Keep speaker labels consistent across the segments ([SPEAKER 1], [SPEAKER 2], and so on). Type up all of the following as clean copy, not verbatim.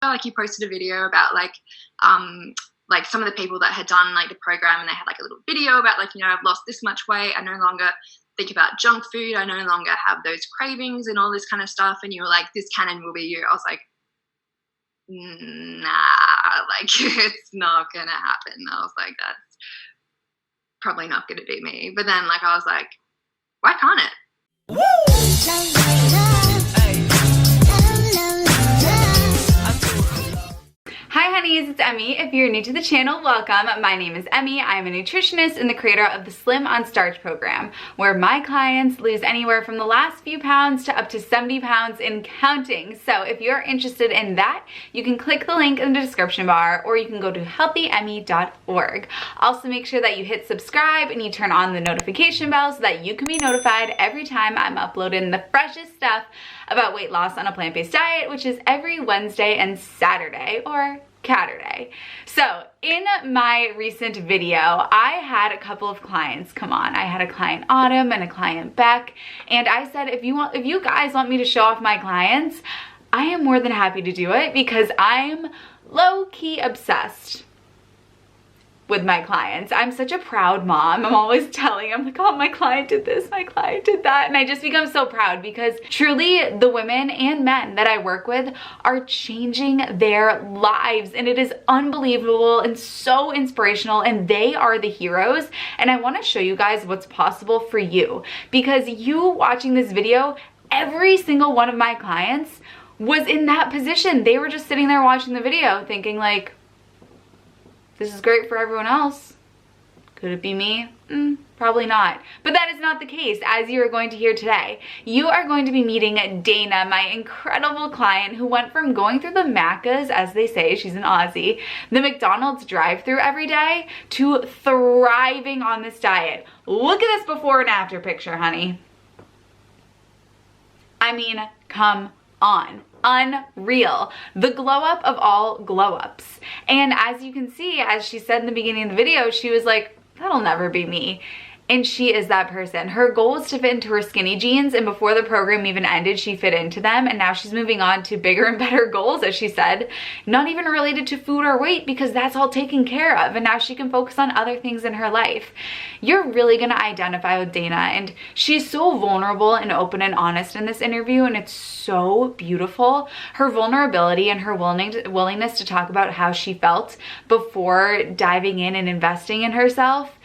[SPEAKER 1] like you posted a video about like some of the people that had done like the program, and they had like a little video about like, you know, I've lost this much weight. I no longer think about junk food. I no longer have those cravings and all this kind of stuff. And you were like, this canon will be you. I was like, nah, like it's not going to happen. I was like, that's probably not going to be me. But then like, I was like, why can't it?
[SPEAKER 2] Hi honeys, it's Emmie. If you're new to the channel, welcome. My name is Emmie. I'm a nutritionist and the creator of the Slim on Starch program, where my clients lose anywhere from the last few pounds to up to 70 pounds and counting. So if you're interested in that, you can click the link in the description bar, or you can go to healthyemmie.org. Also make sure that you hit subscribe and you turn on the notification bell so that you can be notified every time I'm uploading the freshest stuff about weight loss on a plant-based diet, which is every Wednesday and Saturday, or Catterday. So in my recent video, I had a couple of clients come on. I had a client Autumn and a client Beck, and I said, if you guys want me to show off my clients, I am more than happy to do it, because I'm low-key obsessed with my clients. I'm such a proud mom. I'm always telling them, like, oh, my client did this, my client did that. And I just become so proud, because truly the women and men that I work with are changing their lives. And it is unbelievable and so inspirational. And they are the heroes. And I want to show you guys what's possible for you, because you watching this video, every single one of my clients was in that position. They were just sitting there watching the video thinking like, this is great for everyone else. Could it be me? Probably not. But that is not the case, as you are going to hear today. You are going to be meeting Dana, my incredible client who went from going through the Maccas, as they say, she's an Aussie, the McDonald's drive-thru every day, to thriving on this diet. Look at this before and after picture, honey. I mean, come on. Unreal. The glow up of all glow ups. And as you can see, as she said in the beginning of the video, she was like, that'll never be me. And she is that person. Her goal is to fit into her skinny jeans, and before the program even ended, she fit into them, and now she's moving on to bigger and better goals, as she said, not even related to food or weight, because that's all taken care of, and now she can focus on other things in her life. You're really gonna identify with Dana, and she's so vulnerable and open and honest in this interview, and it's so beautiful. Her vulnerability and her willingness to talk about how she felt before diving in and investing in herself,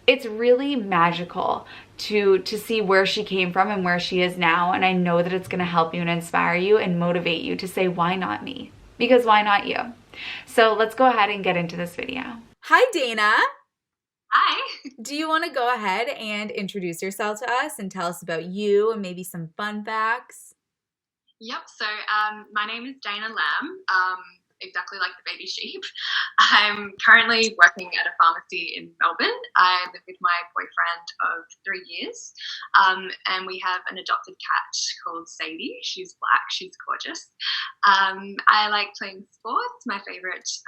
[SPEAKER 2] it's really magical to see where she came from and where she is now. And I know that it's going to help you and inspire you and motivate you to say, why not me? Because why not you? So let's go ahead and get into this video. Hi, Dana.
[SPEAKER 1] Hi.
[SPEAKER 2] Do you want to go ahead and introduce yourself to us and tell us about you and maybe some fun facts?
[SPEAKER 1] Yep. So my name is Dana Lamb. Exactly like the baby sheep. I'm currently working at a pharmacy in Melbourne. I live with my boyfriend of 3 years, and we have an adopted cat called Sadie. She's black. She's gorgeous. I like playing sports. My favorite is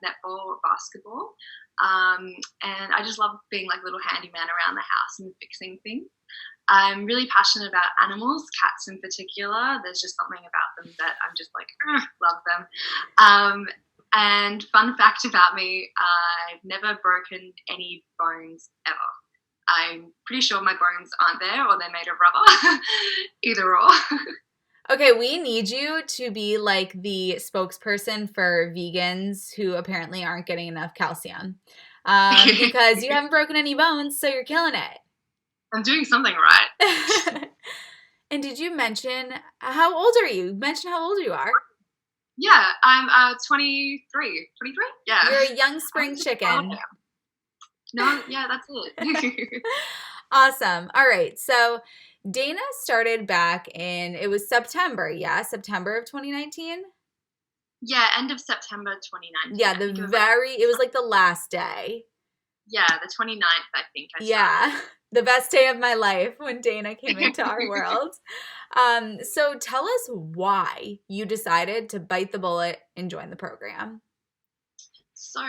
[SPEAKER 1] netball or basketball, and I just love being like a little handyman around the house and fixing things. I'm really passionate about animals, cats in particular. There's just something about them that I'm just like, love them. And fun fact about me, I've never broken any bones ever. I'm pretty sure my bones aren't there, or they're made of rubber. Either or.
[SPEAKER 2] Okay, we need you to be like the spokesperson for vegans who apparently aren't getting enough calcium. Because you haven't broken any bones, so you're killing it.
[SPEAKER 1] I'm doing something right.
[SPEAKER 2] And did you mention, how old are you? Mention how old you are.
[SPEAKER 1] Yeah, I'm 23. 23? Yeah.
[SPEAKER 2] You're a young spring chicken.
[SPEAKER 1] No, yeah, that's it.
[SPEAKER 2] Awesome. All right. So Dana started back in, it was September, yeah? September of 2019?
[SPEAKER 1] Yeah, end of September 2019.
[SPEAKER 2] Yeah, it was like the last day.
[SPEAKER 1] Yeah, the 29th, I think.
[SPEAKER 2] Yeah, the best day of my life when Dana came into our world. So tell us why you decided to bite the bullet and join the program.
[SPEAKER 1] So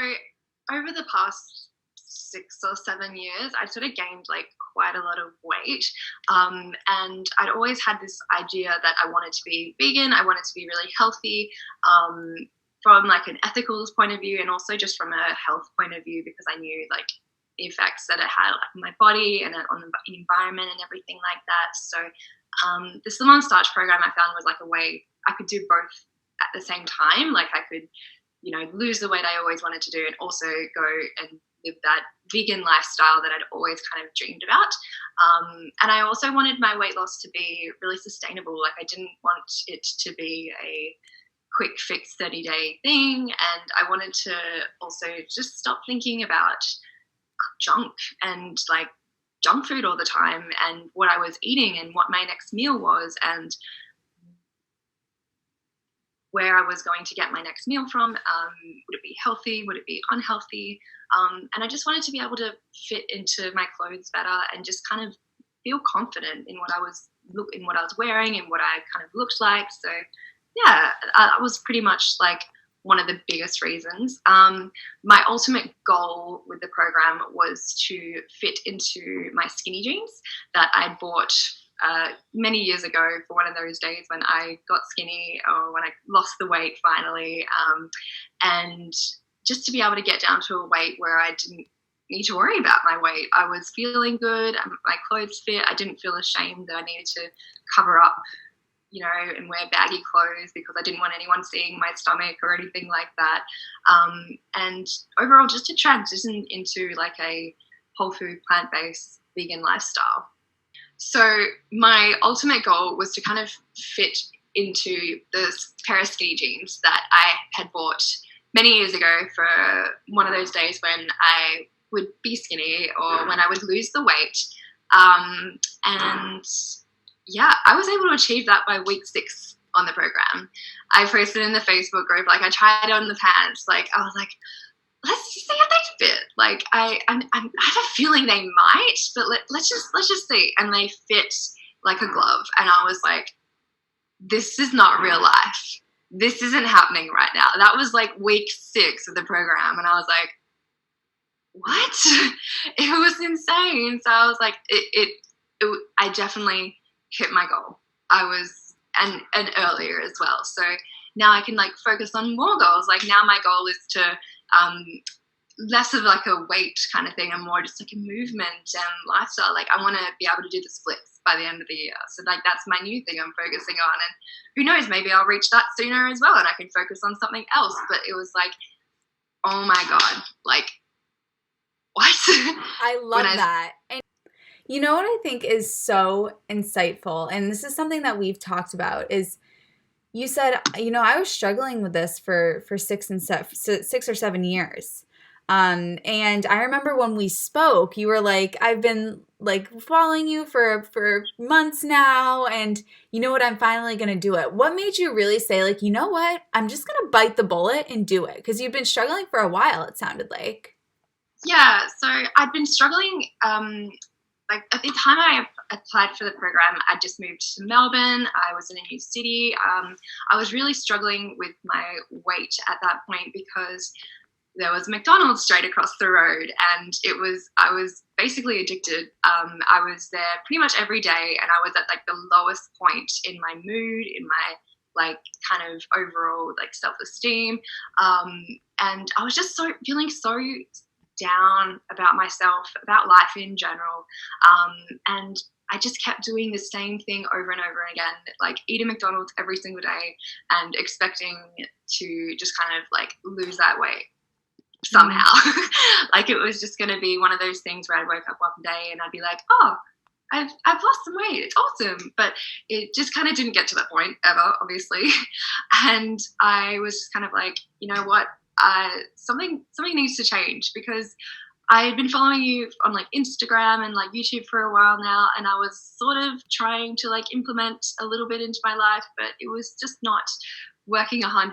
[SPEAKER 1] over the past 6 or 7 years, I sort of gained like quite a lot of weight. And I'd always had this idea that I wanted to be vegan. I wanted to be really healthy, from like an ethical point of view, and also just from a health point of view, because I knew like the effects that it had on my body and on the environment and everything like that. So the Slim on Starch program I found was like a way I could do both at the same time. Like I could, lose the weight I always wanted to do, and also go and live that vegan lifestyle that I'd always kind of dreamed about. And I also wanted my weight loss to be really sustainable. Like I didn't want it to be a quick fix 30-day thing. And I wanted to also just stop thinking about junk and like junk food all the time, and what I was eating and what my next meal was, and where I was going to get my next meal from. Would it be healthy? Would it be unhealthy? And I just wanted to be able to fit into my clothes better and just kind of feel confident in what I was wearing and what I kind of looked like. So yeah, that was pretty much like one of the biggest reasons. My ultimate goal with the program was to fit into my skinny jeans that I bought many years ago for one of those days when I got skinny, or when I lost the weight finally, and just to be able to get down to a weight where I didn't need to worry about my weight. I was feeling good, my clothes fit, I didn't feel ashamed that I needed to cover up, and wear baggy clothes because I didn't want anyone seeing my stomach or anything like that. And overall, just to transition into like a whole food, plant-based vegan lifestyle. So my ultimate goal was to kind of fit into this pair of skinny jeans that I had bought many years ago for one of those days when I would be skinny or when I would lose the weight. And yeah, I was able to achieve that by week 6 on the program. I posted in the Facebook group, like I tried on the pants, like I was like, let's just see if they fit. Like I have a feeling they might, but let's just see. And they fit like a glove. And I was like, this is not real life. This isn't happening right now. That was like week 6 of the program. And I was like, what? It was insane. So I was like, I definitely hit my goal. I was, and earlier as well. So now I can like focus on more goals. Like now my goal is to, less of like a weight kind of thing and more just like a movement and lifestyle. Like I want to be able to do the splits by the end of the year. So like that's my new thing I'm focusing on, and who knows, maybe I'll reach that sooner as well and I can focus on something else. But it was like, oh my God, like what?
[SPEAKER 2] I love that. And you know what I think is so insightful, and this is something that we've talked about, is you said, I was struggling with this for 6 or 7 years. And I remember when we spoke, you were like, I've been like following you for months now, and you know what, I'm finally going to do it. What made you really say like, you know what, I'm just going to bite the bullet and do it? Because you've been struggling for a while, it sounded like.
[SPEAKER 1] Yeah, so I'd been struggling, like at the time I applied for the program, I just moved to Melbourne. I was in a new city. I was really struggling with my weight at that point because there was a McDonald's straight across the road, and I was basically addicted. I was there pretty much every day, and I was at like the lowest point in my mood, in my like kind of overall like self-esteem. And I was just feeling so down about myself, about life in general. And I just kept doing the same thing over and over again, like eating McDonald's every single day and expecting to just kind of like lose that weight somehow. Like it was just going to be one of those things where I'd wake up one day and I'd be like, oh, I've lost some weight. It's awesome. But it just kind of didn't get to that point ever, obviously. And I was just kind of like, you know what? Something needs to change, because I had been following you on like Instagram and like YouTube for a while now, and I was sort of trying to like implement a little bit into my life, but it was just not working 100%.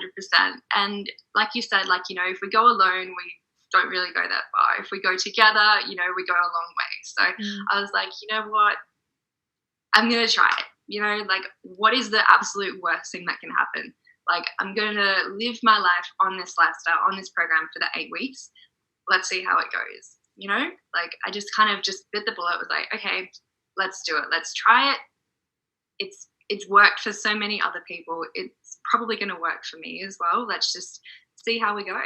[SPEAKER 1] And like you said, like, if we go alone, we don't really go that far. If we go together, we go a long way. So I was like, you know what? I'm going to try it. Like what is the absolute worst thing that can happen? Like I'm going to live my life on this lifestyle, on this program for the 8 weeks. Let's see how it goes. you know, like I just kind of just bit the bullet, was like, okay, let's do it. Let's try it. It's worked for so many other people. It's probably going to work for me as well. Let's just see how we go.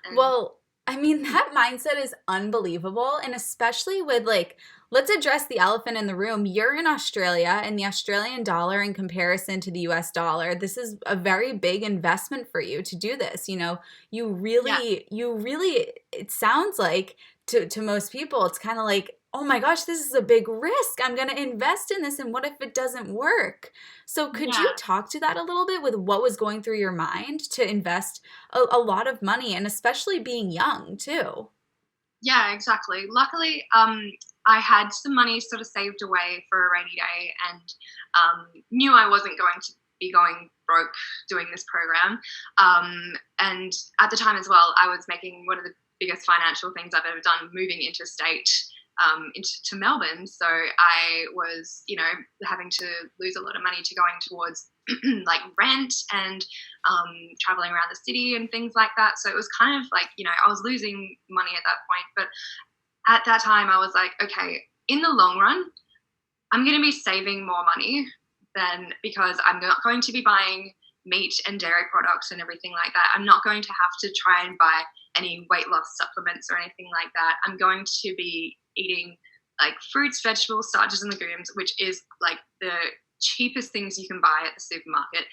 [SPEAKER 1] And
[SPEAKER 2] well, I mean, that mindset is unbelievable. And especially with like, let's address the elephant in the room. You're in Australia, and the Australian dollar in comparison to the US dollar, this is a very big investment for you to do this. You know, you really, it sounds like to most people, it's kind of like, oh my gosh, this is a big risk. I'm going to invest in this. And what if it doesn't work? So could you talk to that a little bit with what was going through your mind to invest a lot of money, and especially being young too?
[SPEAKER 1] Yeah, exactly. Luckily, I had some money sort of saved away for a rainy day, and knew I wasn't going to be going broke doing this program. And at the time as well, I was making one of the biggest financial things I've ever done, moving interstate to Melbourne. So I was, you know, having to lose a lot of money to going towards like rent and traveling around the city and things like that. So it was kind of like, you know, I was losing money at that point. But at that time I was like, okay, in the long run, I'm going to be saving more money because I'm not going to be buying meat and dairy products and everything like that. I'm not going to have to try and buy any weight loss supplements or anything like that. I'm going to be eating like fruits, vegetables, starches, and legumes, which is like the cheapest things you can buy at the supermarket.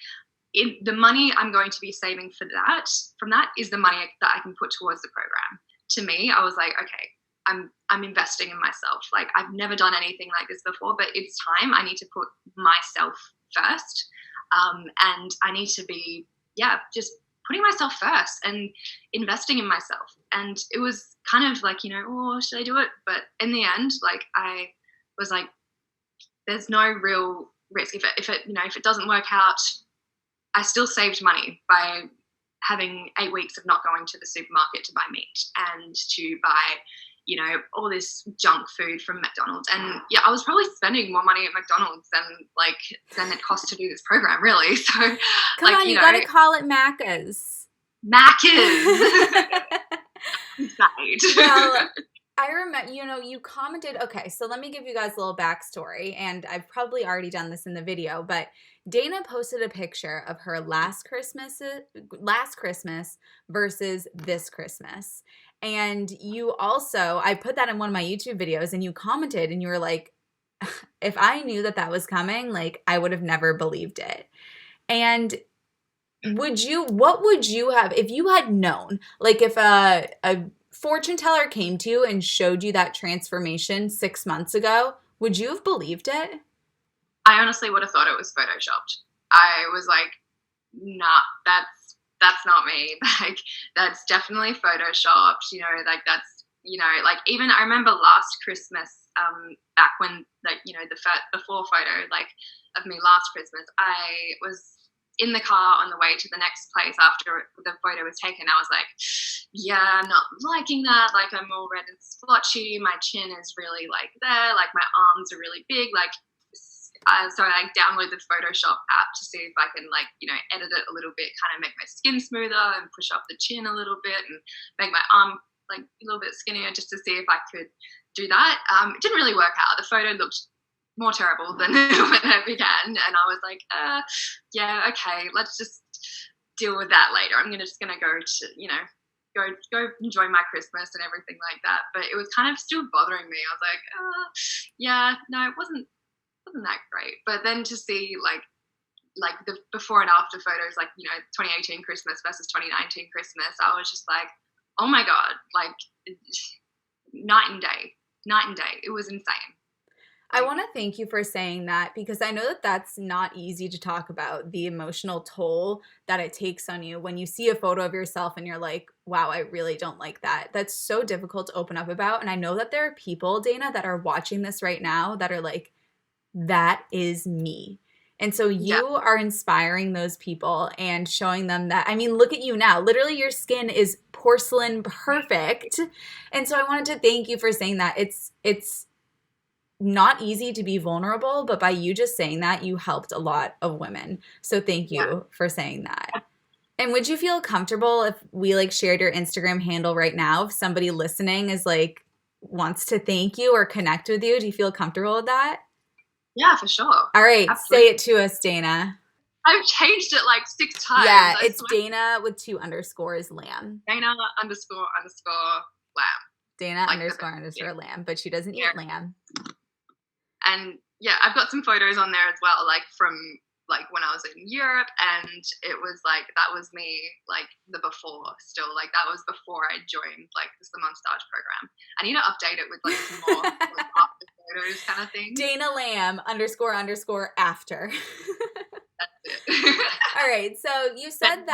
[SPEAKER 1] The money I'm going to be saving from that is the money that I can put towards the program. To me, I was like, okay, I'm investing in myself. Like I've never done anything like this before, but it's time. I need to put myself first. And I need to be, just putting myself first and investing in myself. And it was kind of like, you know, oh, should I do it? But in the end, like I was like, there's no real risk. If it doesn't work out, I still saved money by having 8 weeks of not going to the supermarket to buy meat and to buy, you know, all this junk food from McDonald's. And yeah, I was probably spending more money at McDonald's than it costs to do this program, really. So
[SPEAKER 2] come on, you gotta call it Macca's. Well, I remember, you know, you commented, okay, so let me give you guys a little backstory, and I've probably already done this in the video, but Dana posted a picture of her last Christmas versus this Christmas. And you also, I put that in one of my YouTube videos, and you commented and you were like, if I knew that was coming, like I would have never believed it. And what would you have, if you had known, like if a fortune teller came to you and showed you that transformation 6 months ago, would you have believed it?
[SPEAKER 1] I honestly would have thought it was photoshopped. I was like, nah, that's not me. Like, that's definitely photoshopped, you know, like that's, you know, like even I remember last Christmas, back when, like, you know, the before photo, like of me last Christmas, I was in the car on the way to the next place after the photo was taken. I was like, yeah, I'm not liking that. Like I'm all red and splotchy. My chin is really like there. Like my arms are really big. Like, so I download the Photoshop app to see if I can, like, you know, edit it a little bit, kind of make my skin smoother and push up the chin a little bit and make my arm like a little bit skinnier, just to see if I could do that. It didn't really work out. The photo looked more terrible than when it began, and I was like, yeah, okay, let's just deal with that later. I'm just gonna go to, you know, go enjoy my Christmas and everything like that. But it was kind of still bothering me. I was like, yeah, no, it wasn't that great. But then to see like the before and after photos, like, you know, 2018 Christmas versus 2019 Christmas, I was just like, oh my God, like night and day. It was insane.
[SPEAKER 2] I want to thank you for saying that, because I know that that's not easy to talk about, the emotional toll that it takes on you when you see a photo of yourself and you're like, wow, I really don't like that. That's so difficult to open up about. And I know that there are people, Dana, that are watching this right now that are like, that is me. And so you are inspiring those people and showing them that, I mean, look at you now. Literally your skin is porcelain perfect. And so I wanted to thank you for saying that. It's not easy to be vulnerable, but by you just saying that, you helped a lot of women. So thank you for saying that. And would you feel comfortable if we like shared your Instagram handle right now, if somebody listening is like, wants to thank you or connect with you. Do you feel comfortable with that?
[SPEAKER 1] Yeah, for sure.
[SPEAKER 2] All right,
[SPEAKER 1] Absolutely.
[SPEAKER 2] say it to us, Dana.
[SPEAKER 1] I've changed it like 6 times.
[SPEAKER 2] Yeah,
[SPEAKER 1] I
[SPEAKER 2] it's
[SPEAKER 1] swear.
[SPEAKER 2] Dana with 2 underscores lamb.
[SPEAKER 1] Dana underscore lamb.
[SPEAKER 2] Dana
[SPEAKER 1] Like
[SPEAKER 2] underscore lamb, but she doesn't eat lamb.
[SPEAKER 1] And yeah, I've got some photos on there as well, like from like when I was in Europe, and it was like that was me like the before still, like that was before I joined like the Slim on Starch program. I need to update it with like some more like, after photos kind of thing.
[SPEAKER 2] Dana Lamb underscore after.
[SPEAKER 1] That's it.
[SPEAKER 2] All right, so you said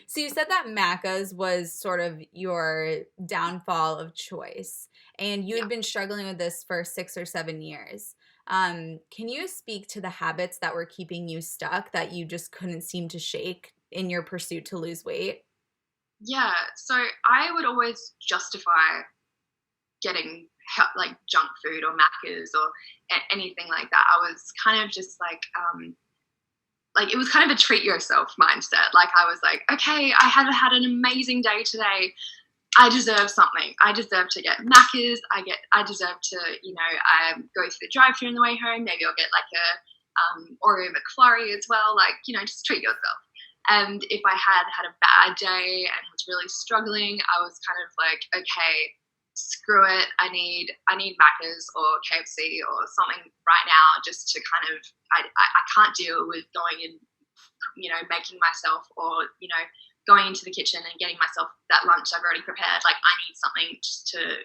[SPEAKER 2] so you said that Macca's was sort of your downfall of choice, and you had been struggling with this for 6 or 7 years. Can you speak to the habits that were keeping you stuck that you just couldn't seem to shake in your pursuit to lose weight?
[SPEAKER 1] Yeah, so I would always justify getting like junk food or Macca's or anything like that. I was kind of just like it was kind of a treat yourself mindset. Like I was like, okay, I have had an amazing day today. I deserve something. I deserve to get Macca's. I deserve to, go through the drive-thru on the way home. Maybe I'll get like a Oreo McFlurry as well. Like, just treat yourself. And if I had a bad day and was really struggling, I was kind of like, okay, screw it. I need Macca's or KFC or something right now just to kind of, I can't deal with going and, making myself or, going into the kitchen and getting myself that lunch I've already prepared. Like I need something just to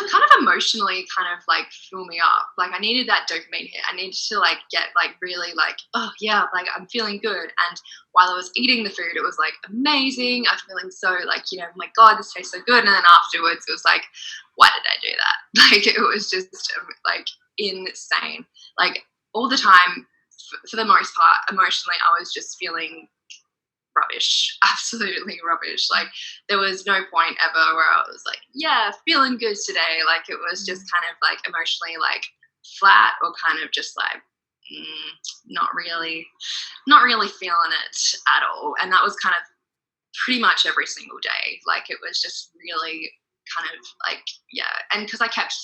[SPEAKER 1] kind of emotionally kind of like fill me up. Like I needed that dopamine hit. I needed to like get like really like, oh yeah, like I'm feeling good. And while I was eating the food, it was like amazing. I'm feeling so like, oh my God, this tastes so good. And then afterwards it was like, why did I do that? Like it was just like insane. Like all the time, for the most part, emotionally, I was just feeling rubbish, absolutely rubbish. Like there was no point ever where I was like, yeah, feeling good today. Like it was just kind of like emotionally like flat or kind of just like not really feeling it at all. And that was kind of pretty much every single day. Like it was just really kind of like, yeah. And because I kept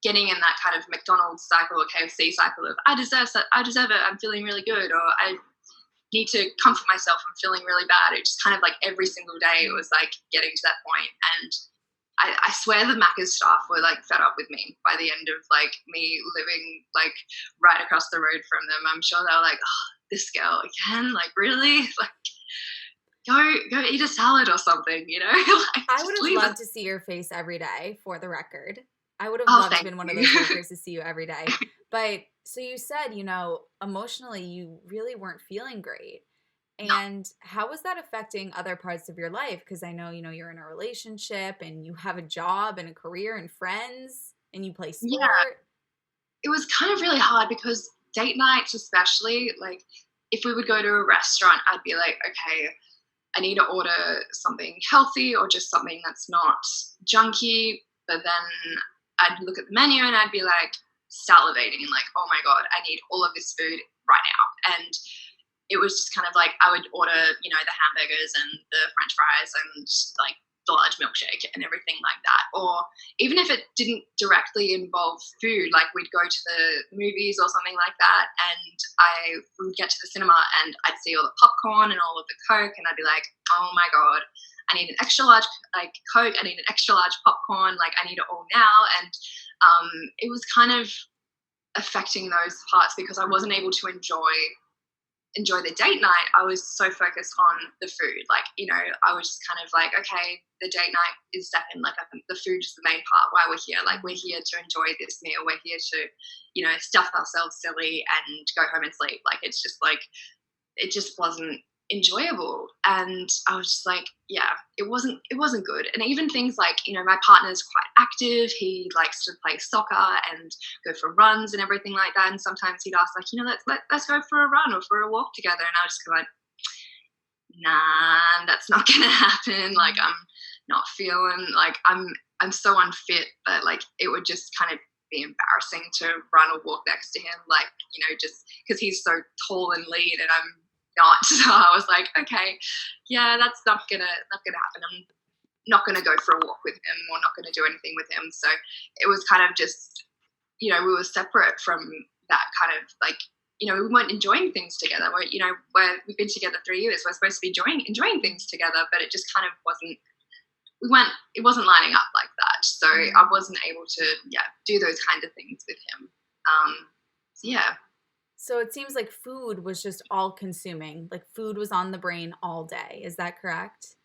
[SPEAKER 1] getting in that kind of McDonald's cycle or KFC cycle of I deserve it, I'm feeling really good, or I need to comfort myself, I'm feeling really bad. It just kind of like every single day it was like getting to that point. And I swear the Macca's staff were like fed up with me by the end of like me living like right across the road from them. I'm sure they were like, oh, this girl again, like really? Like go eat a salad or something, like,
[SPEAKER 2] I would have loved to see your face every day, for the record. I would have loved to have been one of those workers to see you every day. But so you said, emotionally you really weren't feeling great. And how was that affecting other parts of your life? Because I know, you're in a relationship and you have a job and a career and friends and you play sport.
[SPEAKER 1] Yeah. It was kind of really hard because date nights especially, like if we would go to a restaurant, I'd be like, okay, I need to order something healthy or just something that's not junky. But then I'd look at the menu and I'd be like salivating and like, oh my God, I need all of this food right now. And it was just kind of like I would order, the hamburgers and the French fries and like the large milkshake and everything like that. Or even if it didn't directly involve food, like we'd go to the movies or something like that, and I would get to the cinema and I'd see all the popcorn and all of the Coke, and I'd be like, oh my God, I need an extra large like Coke, I need an extra large popcorn, like I need it all now. And it was kind of affecting those parts because I wasn't able to enjoy the date night. I was so focused on the food. Like, I was just kind of like, okay, the date night is second. Like the food is the main part why we're here. Like we're here to enjoy this meal. We're here to, stuff ourselves silly and go home and sleep. Like it's just like, it just wasn't enjoyable. And I was just like, yeah, it wasn't good. And even things like, my partner's quite active. He likes to play soccer and go for runs and everything like that. And sometimes he'd ask like, let's go for a run or for a walk together. And I was just like, nah, that's not gonna happen. Like I'm not feeling like I'm so unfit that like it would just kind of be embarrassing to run or walk next to him. Like, just because he's so tall and lean and I'm not. So I was like, okay, yeah, that's not gonna happen. not going to go for a walk with him or not going to do anything with him. So it was kind of just, we were separate from that kind of like, we weren't enjoying things together. We've been together 3 years. We're supposed to be enjoying things together, but it just kind of it wasn't lining up like that. So I wasn't able to, do those kind of things with him. Yeah.
[SPEAKER 2] So it seems like food was just all consuming. Like food was on the brain all day. Is that correct?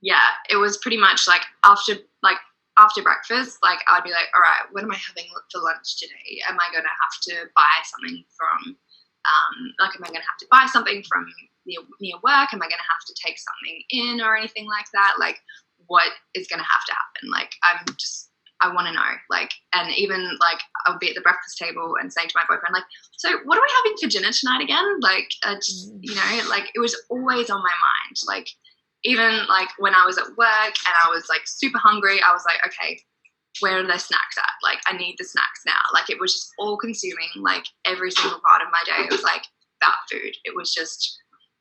[SPEAKER 1] Yeah, it was pretty much like after breakfast, like I'd be like, all right, what am I having for lunch today? Am I going to have to buy something from, am I going to have to buy something from near work? Am I going to have to take something in or anything like that? Like, what is going to have to happen? Like, I want to know, like, and even like I would be at the breakfast table and saying to my boyfriend, like, so what are we having for dinner tonight again? Like, like it was always on my mind. Like, even like when I was at work and I was like super hungry, I was like, okay, where are the snacks at? Like, I need the snacks now. Like, it was just all consuming, like every single part of my day. It was like about food. It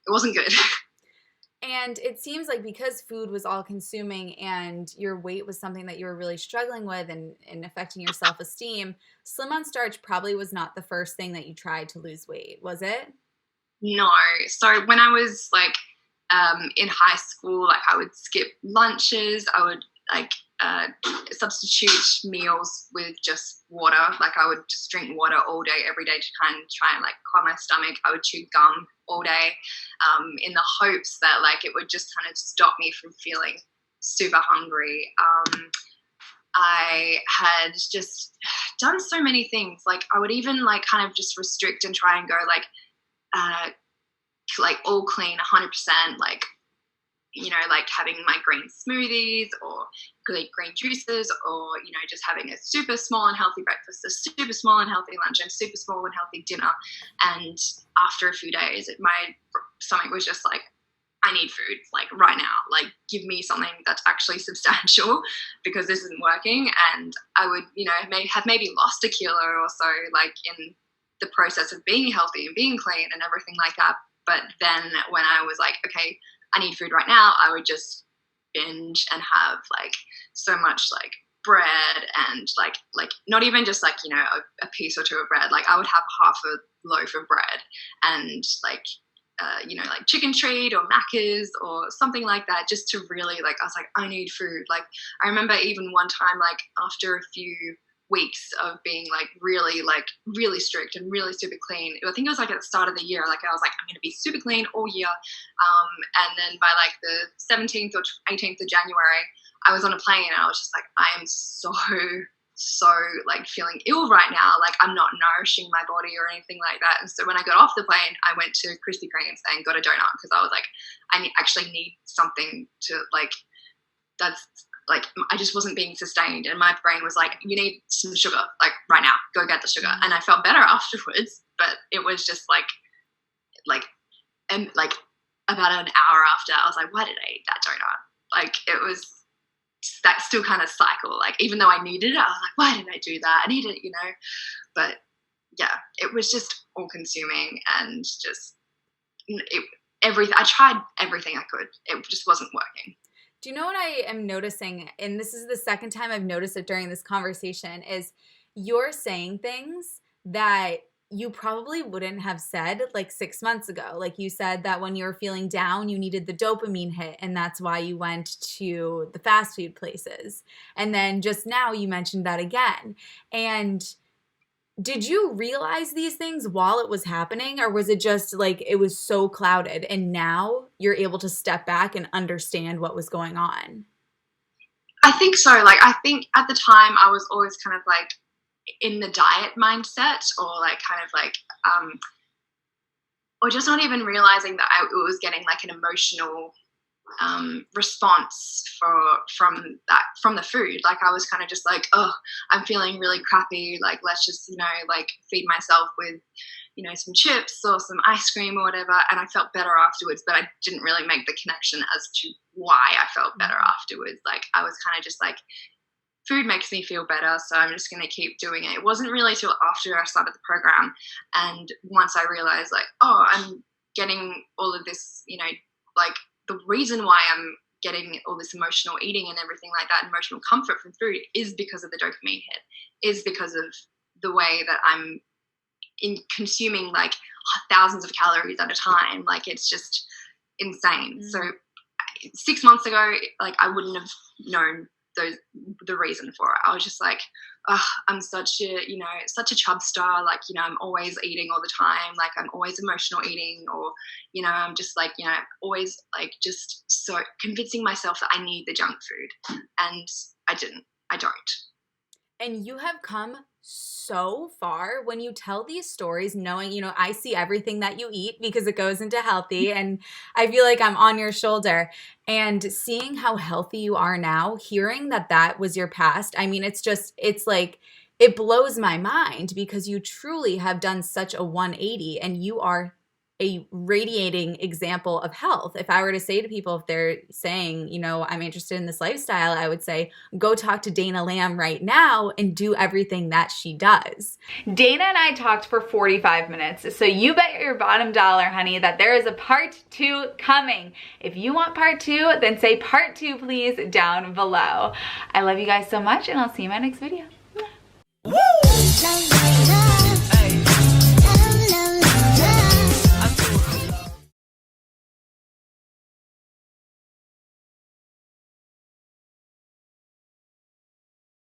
[SPEAKER 1] wasn't good.
[SPEAKER 2] And it seems like because food was all consuming and your weight was something that you were really struggling with and affecting your self-esteem, Slim on Starch probably was not the first thing that you tried to lose weight, was it?
[SPEAKER 1] No. So when I was like in high school, like I would skip lunches. I would like substitute meals with just water. Like I would just drink water all day, every day to kind of try and like calm my stomach. I would chew gum all day in the hopes that like it would just kind of stop me from feeling super hungry. I had just done so many things. Like I would even like kind of just restrict and try and go like all clean 100%, like like having my green smoothies or like green juices, or just having a super small and healthy breakfast, a super small and healthy lunch, and super small and healthy dinner. And after a few days, my stomach was just like, I need food, like right now, like give me something that's actually substantial because this isn't working. And I would, have maybe lost a kilo or so, like in the process of being healthy and being clean and everything like that. But then when I was like, okay, I need food right now, I would just binge and have like so much like bread and like not even just like, a piece or two of bread. Like I would have half a loaf of bread and like, like chicken treat or Macca's or something like that, just to really like, I was like, I need food. Like I remember even one time, like after a few weeks of being like really strict and really super clean, I think it was like at the start of the year, like I was like, I'm going to be super clean all year. And then by like the 17th or 18th of January, I was on a plane and I was just like, I am so like feeling ill right now. Like I'm not nourishing my body or anything like that. And so when I got off the plane, I went to Krispy Kreme and got a donut because I was like, I actually need something to like, that's like, I just wasn't being sustained. And my brain was like, you need some sugar, like right now, go get the sugar. And I felt better afterwards, but it was just and like about an hour after, I was like, why did I eat that donut? Like it was that still kind of cycle. Like even though I needed it, I was like, why did I do that? I need it, but yeah, it was just all consuming and just everything. I tried everything I could. It just wasn't working.
[SPEAKER 2] Do you know what I am noticing? And this is the second time I've noticed it during this conversation, is you're saying things that you probably wouldn't have said like 6 months ago. Like you said that when you were feeling down, you needed the dopamine hit, and that's why you went to the fast food places. And then just now you mentioned that again. And did you realize these things while it was happening, or was it just like it was so clouded and now you're able to step back and understand what was going on?
[SPEAKER 1] I think so. Like, I think at the time I was always kind of like in the diet mindset, or like kind of like, or just not even realizing that it was getting like an emotional response from the food. Like I was kind of just like, oh, I'm feeling really crappy, like let's just like feed myself with some chips or some ice cream or whatever. And I felt better afterwards, but I didn't really make the connection as to why I felt better afterwards. Like I was kind of just like, food makes me feel better, so I'm just going to keep doing it. It wasn't really till after I started the program, and once I realized like, oh, I'm getting all of this, like the reason why I'm getting all this emotional eating and everything like that, emotional comfort from food, is because of the dopamine hit, is because of the way that I'm consuming like thousands of calories at a time. Like, it's just insane. So 6 months ago, like, I wouldn't have known the reason for it. I was just like, oh, I'm such a chubster. Like, I'm always eating all the time. Like, I'm always emotional eating, or, I'm just like, always like just so convincing myself that I need the junk food. And I don't.
[SPEAKER 2] And you have come so far when you tell these stories, knowing, I see everything that you eat because it goes into healthy, and I feel like I'm on your shoulder, and seeing how healthy you are now, hearing that was your past. I mean, it's like, it blows my mind because you truly have done such a 180, and you are a radiating example of health. If I were to say to people, if they're saying, I'm interested in this lifestyle, I would say, go talk to Dana Lamb right now and do everything that she does. Dana and I talked for 45 minutes, so you bet your bottom dollar, honey, that there is a part 2 coming. If you want part 2, then say part 2, please, down below. I love you guys so much, and I'll see you in my next video. Woo!